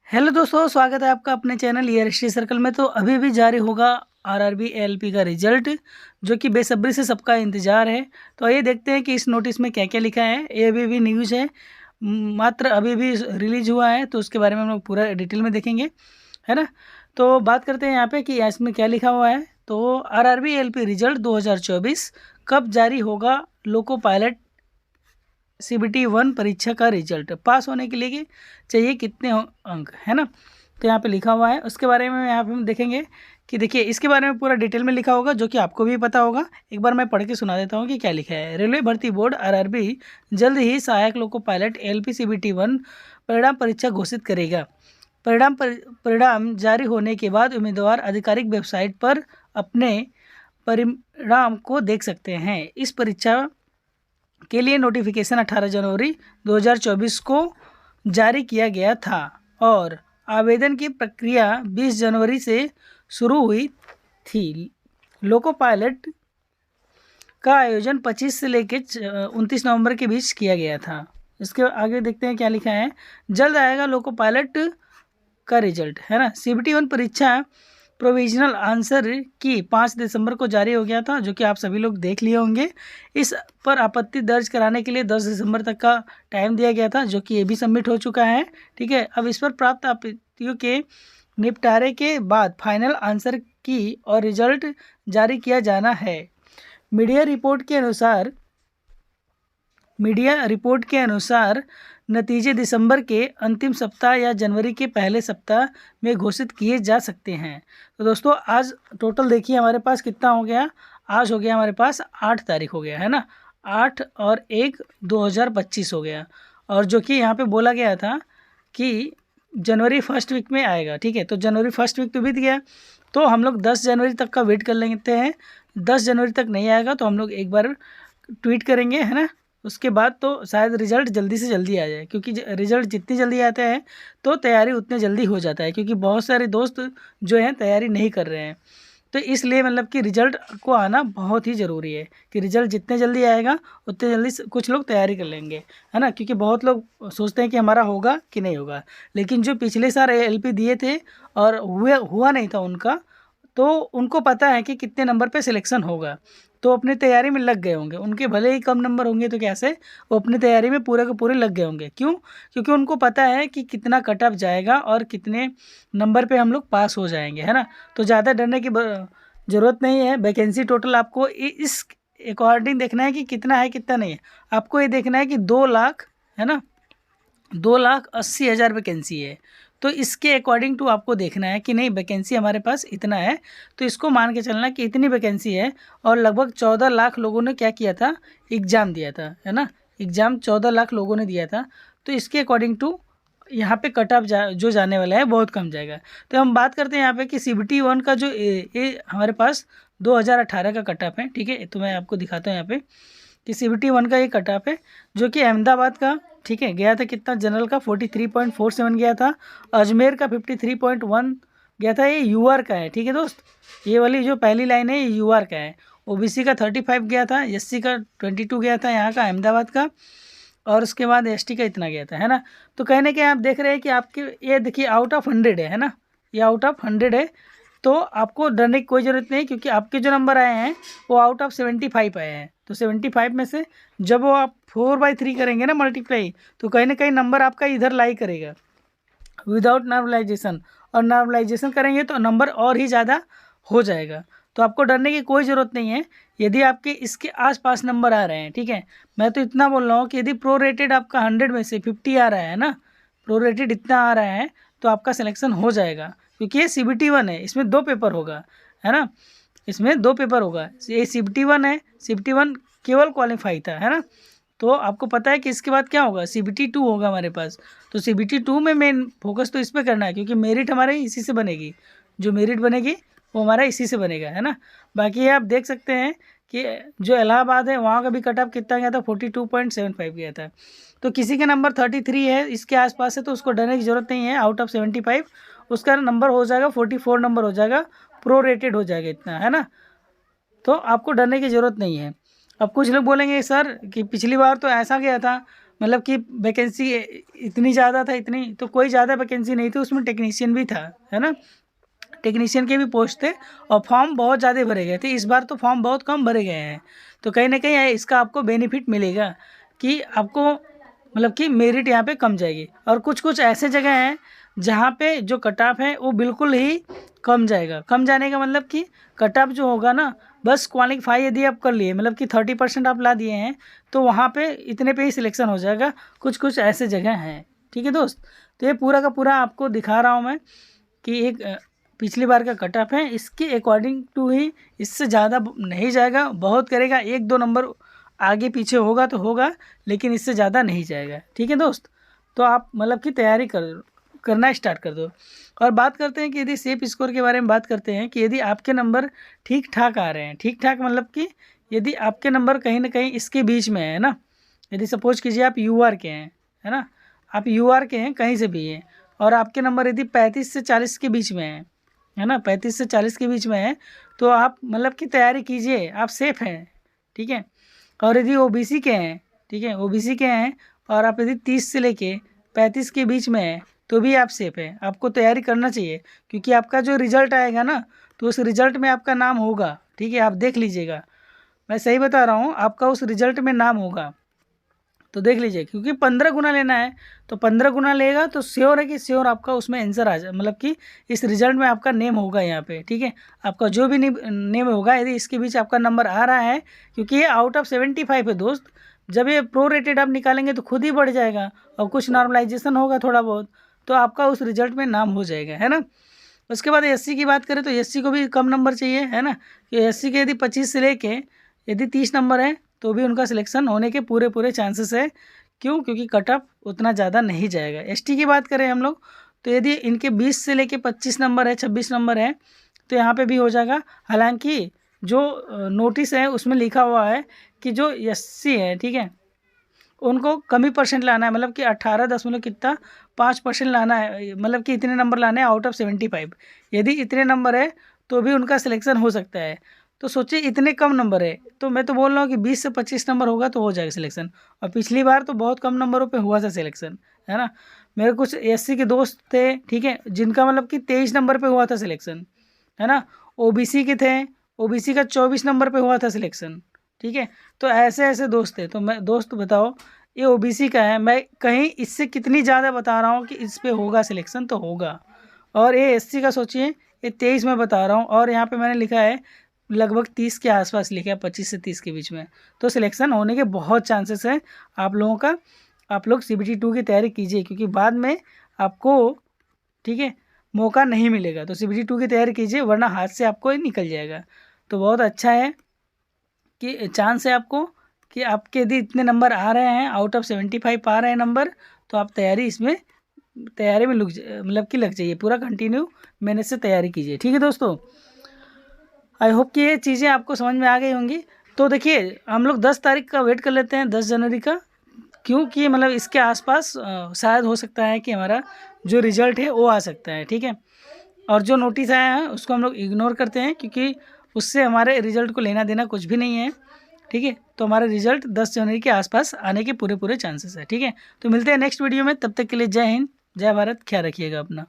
Hello दोस्तों, स्वागत है आपका अपने चैनल ईयर हिस्ट्री सर्कल में। तो अभी भी जारी होगा आरआरबी एएलपी का रिजल्ट, जो कि बेसब्री से सबका इंतज़ार है। तो आइए देखते हैं कि इस नोटिस में क्या क्या लिखा है। ये अभी भी न्यूज़ है, मात्र अभी भी रिलीज हुआ है, तो उसके बारे में हम लोग पूरा डिटेल में देखेंगे, है ना। तो बात करते हैं यहाँ पे कि इसमें क्या लिखा हुआ है। तो आरआरबी एएलपी रिजल्ट 2024 कब जारी होगा? लोको पायलट CBT 1 परीक्षा का रिजल्ट पास होने के लिए चाहिए कितने अंक, है ना। तो यहाँ पे लिखा हुआ है, उसके बारे में यहाँ पे हम देखेंगे कि देखिए इसके बारे में पूरा डिटेल में लिखा होगा, जो कि आपको भी पता होगा। एक बार मैं पढ़ के सुना देता हूँ कि क्या लिखा है। रेलवे भर्ती बोर्ड आरआरबी जल्द ही सहायक लोको पायलट एएलपी CBT 1 परिणाम परीक्षा घोषित करेगा। परिणाम जारी होने के बाद उम्मीदवार आधिकारिक वेबसाइट पर अपने परिणाम को देख सकते हैं। इस परीक्षा के लिए नोटिफिकेशन 18 जनवरी 2024 को जारी किया गया था और आवेदन की प्रक्रिया 20 जनवरी से शुरू हुई थी। लोको पायलट का आयोजन 25 से लेकर 29 नवंबर के बीच किया गया था। इसके आगे देखते हैं क्या लिखा है। जल्द आएगा लोको पायलट का रिजल्ट, है ना। CBT 1 परीक्षा प्रोविजनल आंसर की 5 दिसंबर को जारी हो गया था, जो कि आप सभी लोग देख लिए होंगे। इस पर आपत्ति दर्ज कराने के लिए 10 दिसंबर तक का टाइम दिया गया था, जो कि ये भी सबमिट हो चुका है। ठीक है, अब इस पर प्राप्त आपत्तियों के निपटारे के बाद फाइनल आंसर की और रिजल्ट जारी किया जाना है। मीडिया रिपोर्ट के अनुसार नतीजे दिसंबर के अंतिम सप्ताह या जनवरी के पहले सप्ताह में घोषित किए जा सकते हैं। तो दोस्तों आज टोटल देखिए हमारे पास कितना हो गया। आज हो गया हमारे पास 8 तारीख हो गया, है ना। 8 और 1 2025 हो गया। और जो कि यहाँ पे बोला गया था कि जनवरी फर्स्ट वीक में आएगा। ठीक है, तो जनवरी फर्स्ट वीक तो बीत गया, तो हम लोग 10 जनवरी तक का वेट कर लेते हैं। 10 जनवरी तक नहीं आएगा तो हम लोग एक बार ट्वीट करेंगे, है ना। उसके बाद तो शायद रिज़ल्ट जल्दी से जल्दी आ जाए, क्योंकि रिज़ल्ट जितनी जल्दी आता है तो तैयारी उतने जल्दी हो जाता है, क्योंकि बहुत सारे दोस्त जो हैं तैयारी नहीं कर रहे हैं। तो इसलिए मतलब कि रिज़ल्ट को आना बहुत ही ज़रूरी है कि रिज़ल्ट जितने जल्दी आएगा उतने जल्दी कुछ लोग तैयारी कर लेंगे, है ना। क्योंकि बहुत लोग सोचते हैं कि हमारा होगा कि नहीं होगा, लेकिन जो पिछले साल LP दिए थे और हुआ नहीं था उनका, तो उनको पता है कि कितने नंबर पे सिलेक्शन होगा, तो अपनी तैयारी में लग गए होंगे। उनके भले ही कम नंबर होंगे तो कैसे, वो अपनी तैयारी में पूरे के पूरे लग गए होंगे। क्यों? क्योंकि उनको पता है कि कितना कट ऑफ जाएगा और कितने नंबर पे हम लोग पास हो जाएंगे, है ना। तो ज़्यादा डरने की ज़रूरत नहीं है। वैकेंसी टोटल आपको इस अकॉर्डिंग देखना है कि कितना है कितना नहीं है। आपको ये देखना है कि 2 लाख, है ना, 2,80,000 वैकेंसी है। तो इसके अकॉर्डिंग टू आपको देखना है कि नहीं वैकेंसी हमारे पास इतना है, तो इसको मान के चलना कि इतनी वैकेंसी है। और लगभग 14 लाख लोगों ने क्या किया था, एग्ज़ाम दिया था, है ना। एग्ज़ाम 14 लाख लोगों ने दिया था, तो इसके अकॉर्डिंग टू यहाँ पे कट ऑफ जो जाने वाला है बहुत कम जाएगा। तो हम बात करते हैं यहाँ पे कि CBT 1 का जो ये हमारे पास 2018 का कट ऑफ है। ठीक है, तो मैं आपको दिखाता हूँ यहाँ पे कि CBT 1 का ये कट ऑफ है, जो कि अहमदाबाद का, ठीक है, गया था कितना, जनरल का 43.47 गया था, अजमेर का 53.1 गया था। ये UR का है, ठीक है दोस्त, ये वाली जो पहली लाइन है ये UR का है। OBC का 35 गया था, SC का 22 गया था यहाँ का अहमदाबाद का, और उसके बाद ST का इतना गया था, है ना। तो कहने के आप देख रहे हैं कि आपके ये देखिए आउट ऑफ 100 है ना, ये आउट ऑफ 100 है। तो आपको डरने की कोई ज़रूरत नहीं, क्योंकि आपके जो नंबर आए हैं वो आउट ऑफ 75 आए हैं। तो 75 में से जब वो आप 4/3 करेंगे ना मल्टीप्लाई, तो कहीं ना कहीं नंबर आपका इधर लाई करेगा विदाउट नॉर्मलाइजेशन, और नॉर्मलाइजेशन करेंगे तो नंबर और ही ज़्यादा हो जाएगा। तो आपको डरने की कोई ज़रूरत नहीं है यदि आपके इसके आसपास नंबर आ रहे हैं। ठीक है, मैं तो इतना बोल रहा हूँ कि यदि प्रो रेटेड आपका 100 में से 50 आ रहा है ना, प्रो रेटेड इतना आ रहा है, तो आपका सिलेक्शन हो जाएगा। क्योंकि ये CBT 1 है, इसमें 2 पेपर होगा, है ना, इसमें 2 पेपर होगा। ये CBT 1 है, CBT 1 केवल क्वालिफाई था, है ना। तो आपको पता है कि इसके बाद क्या होगा, CBT 2 होगा हमारे पास। तो CBT 2 में मेन फोकस तो इस पर करना है, क्योंकि मेरिट हमारे इसी से बनेगी, जो मेरिट बनेगी वो हमारा इसी से बनेगा, है ना। बाकी ये आप देख सकते हैं कि जो इलाहाबाद है वहाँ का भी कट ऑफ कितना गया था, 42.75 गया था। तो किसी का नंबर 33 है, इसके आसपास है, तो उसको डरने की ज़रूरत नहीं है। आउट ऑफ 75 उसका नंबर हो जाएगा 44 नंबर हो जाएगा, प्रो रेटेड हो जाएगा इतना, है ना। तो आपको डरने की ज़रूरत नहीं है। अब कुछ लोग बोलेंगे सर कि पिछली बार तो ऐसा गया था, मतलब कि वैकेंसी इतनी ज़्यादा था, इतनी तो कोई ज़्यादा वैकेंसी नहीं थी उसमें, टेक्नीशियन भी था, है ना, टेक्नीशियन के भी पोस्ट थे और फॉर्म बहुत ज़्यादा भरे गए थे। इस बार तो फॉर्म बहुत कम भरे गए हैं, तो कहीं ना कहीं इसका आपको बेनिफिट मिलेगा कि आपको मतलब कि मेरिट यहाँ पे कम जाएगी। और कुछ कुछ ऐसे जगह हैं जहाँ पे जो कट ऑफ है वो बिल्कुल ही कम जाएगा। कम जाने का मतलब कि कट ऑफ जो होगा ना, बस क्वालिफाई यदि आप कर लिए, मतलब कि 30% आप ला दिए हैं, तो वहाँ पे इतने पे ही सिलेक्शन हो जाएगा। कुछ कुछ ऐसे जगह हैं, ठीक है दोस्त। तो ये पूरा का पूरा आपको दिखा रहा हूँ मैं कि एक पिछली बार का कट ऑफ है, इसके अकॉर्डिंग टू ही, इससे ज़्यादा नहीं जाएगा, बहुत करेगा 1-2 नंबर आगे पीछे होगा तो होगा, लेकिन इससे ज़्यादा नहीं जाएगा, ठीक है दोस्त। तो आप मतलब कि तैयारी करना स्टार्ट कर दो। और बात करते हैं कि यदि सेफ स्कोर के बारे में बात करते हैं कि यदि आपके नंबर ठीक ठाक आ रहे हैं, ठीक ठाक मतलब कि यदि आपके नंबर कहीं ना कहीं इसके बीच में है ना, यदि सपोज कीजिए आप यूआर के हैं, है ना, आप यूआर के हैं कहीं से भी हैं, और आपके नंबर यदि 35 से 40 के बीच में है ना, 35 से 40 के बीच में है, तो आप मतलब कि तैयारी कीजिए, आप सेफ हैं, ठीक है। और यदि ओबीसी के हैं, ठीक है, ओबीसी के हैं और आप यदि 30 से लेके 35 के बीच में है, तो भी आप सेफ हैं, आपको तैयारी करना चाहिए, क्योंकि आपका जो रिजल्ट आएगा ना, तो उस रिजल्ट में आपका नाम होगा, ठीक है, आप देख लीजिएगा, मैं सही बता रहा हूँ, आपका उस रिजल्ट में नाम होगा, तो देख लीजिए, क्योंकि 15 गुना लेना है, तो 15 गुना लेगा तो श्योर है कि श्योर आपका उसमें आंसर आ जाए, मतलब कि इस रिजल्ट में आपका नेम होगा यहाँ पे, ठीक है। आपका जो भी नेम होगा, यदि इसके बीच आपका नंबर आ रहा है, क्योंकि ये आउट ऑफ 75 है दोस्त, जब ये प्रो रेटेड आप निकालेंगे तो खुद ही बढ़ जाएगा, और कुछ नॉर्मलाइजेशन होगा थोड़ा बहुत, तो आपका उस रिजल्ट में नाम हो जाएगा, है ना। उसके बाद एससी की बात करें तो एससी को भी कम नंबर चाहिए, है ना, कि एससी के यदि 25 से लेके यदि 30 नंबर है, तो भी उनका सिलेक्शन होने के पूरे पूरे चांसेस है। क्यों? क्योंकि कट ऑफ उतना ज़्यादा नहीं जाएगा। एसटी की बात करें हम लोग, तो यदि इनके 20 से लेके 25 नंबर है, 26 नंबर है, तो यहाँ पे भी हो जाएगा। हालांकि जो नोटिस है उसमें लिखा हुआ है कि जो एससी है, ठीक है, उनको कमी परसेंट लाना है, मतलब कि 18 कितना 5% लाना है, मतलब कि इतने नंबर लाने हैं आउट ऑफ 75। यदि इतने नंबर है तो भी उनका सिलेक्शन हो सकता है। तो सोचिए इतने कम नंबर है, तो मैं तो बोल रहा हूँ कि 20 से 25 नंबर होगा तो हो जाएगा सिलेक्शन। और पिछली बार तो बहुत कम नंबरों पे हुआ था सिलेक्शन, है ना। मेरे कुछ एससी के दोस्त थे, ठीक है, जिनका मतलब कि 23 नंबर पे हुआ था सिलेक्शन, है ना। ओबीसी के थे, ओबीसी का 24 नंबर पे हुआ था सिलेक्शन, ठीक है। तो ऐसे ऐसे दोस्त थे। तो मैं दोस्त बताओ, ये ओबीसी का है, मैं कहीं इससे कितनी ज़्यादा बता रहा हूँ कि इस पे होगा सिलेक्शन तो होगा। और ये एससी का सोचिए, ये 23 में बता रहा हूँ, और यहाँ पे मैंने लिखा है लगभग 30 के आसपास लिखा है, 25 से 30 के बीच में, तो सिलेक्शन होने के बहुत चांसेस हैं आप लोगों का। आप लोग CBT 2 की तैयारी कीजिए, क्योंकि बाद में आपको, ठीक है, मौका नहीं मिलेगा। तो CBT 2 की तैयारी कीजिए, वरना हाथ से आपको ही निकल जाएगा। तो बहुत अच्छा है कि चांस है आपको कि आपके यदि इतने नंबर आ रहे हैं, आउट ऑफ 75 आ रहे हैं नंबर, तो आप तैयारी में मतलब कि लग जाइए, पूरा कंटिन्यू मेहनत से तैयारी कीजिए, ठीक है दोस्तों। आई होप कि ये चीज़ें आपको समझ में आ गई होंगी। तो देखिए, हम लोग 10 तारीख का वेट कर लेते हैं, 10 जनवरी का, क्योंकि मतलब इसके आसपास शायद हो सकता है कि हमारा जो रिज़ल्ट है वो आ सकता है, ठीक है। और जो नोटिस आया है उसको हम लोग इग्नोर करते हैं, क्योंकि उससे हमारे रिज़ल्ट को लेना देना कुछ भी नहीं है, ठीक है। तो हमारा रिज़ल्ट 10 जनवरी के आसपास आने के पूरे पूरे चांसेस है, ठीक है। तो मिलते हैं नेक्स्ट वीडियो में, तब तक के लिए जय हिंद, जय भारत, ख्याल रखिएगा अपना।